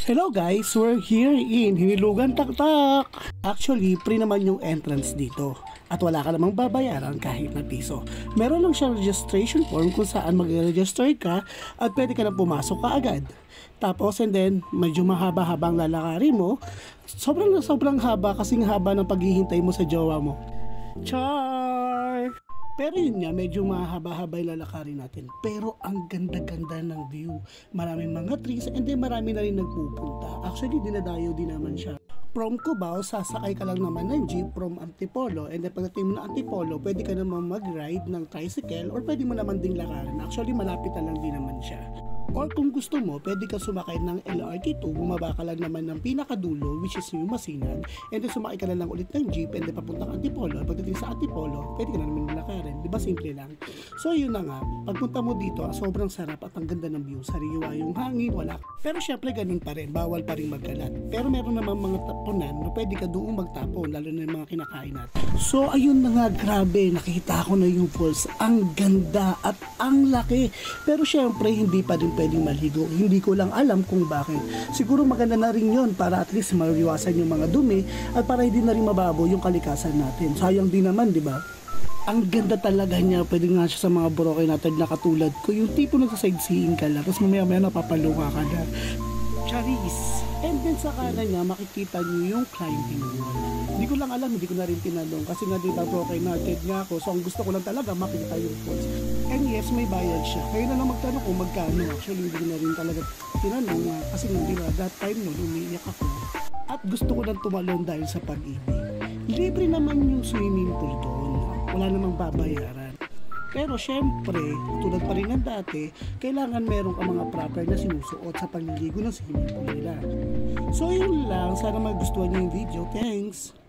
Hello guys, we're here in Hinilugan Taktak. Actually, free naman yung entrance dito. At wala ka namang babayaran kahit na piso. Meron lang siyang registration form kung saan mag-register ka at pwede ka na pumasok ka agad. Tapos and then, medyo mahaba-habang lalakarin mo. Sobrang haba kasing haba ng paghihintay mo sa jowa mo. Char! Pero yun nga, medyo mahaba-haba yung lalakarin natin. Pero ang ganda-ganda ng view. Maraming mga trees and then marami na rin nagpupunta. Actually, dinadayo din naman siya. From Cubao, sasakay ka lang naman ng jeep from Antipolo. And then pagdating mo na Antipolo, pwede ka naman mag-ride ng tricycle or pwede mo naman ding lakarin. Actually, malapit na lang din naman siya. Or kung gusto mo, pwede ka sumakay ng LRT2, bumaba ka lang naman ng pinakadulo, which is yung Masinag, and then sumakay ka na lang ulit ng jeep, and then papuntang Antipolo. Pagdating sa Antipolo, pwede ka na naman nilakarin. Diba simple lang? So yun na nga, pagpunta mo dito, sobrang sarap at ang ganda ng view. Sariwa yung hangin, wala. Pero syempre ganun pa rin, bawal pa rin magkalat. Pero meron naman mga tapunan na pwede ka doon magtapon, lalo na yung mga kinakain natin. So ayun na nga, grabe, nakita ko na yung falls. Ang ganda at ang laki. Pero syempre, hindi pa rin pwedeng maligo. Hindi ko lang alam kung bakit. Siguro maganda na rin yun para at least maiwasan yung mga dumi at para hindi na rin mababo yung kalikasan natin. Sayang din naman, di ba? Ang ganda talaga niya. Pwede nga siya sa mga Boracay natin na katulad ko. Yung tipo na sa sightseeing ka lang. Tapos mamaya napapaluka ka na. Charis. And then sa kanan niya, makikita niyo yung climbing wall. Hindi ko lang alam, hindi ko na rin tinanong. Kasi nga diba Boracay natin nga ako. So ang gusto ko lang talaga makikita yung falls. And yes, may bayad siya. Kaya na lang magtanong kung magkano. Actually, hindi ko na rin talaga tinanong. Kasi nga diba, that time no, umiiyak ako. At gusto ko nang tumalon dahil sa pag-ibig. Libre naman yung swimming pool doon. Wala namang babayaran. Pero syempre, tulad pa rin ng dati, kailangan meron ka mga proper na sinusuot sa pagliligo ng swimming pool nila. So yun lang, sana magustuhan niyo yung video. Thanks!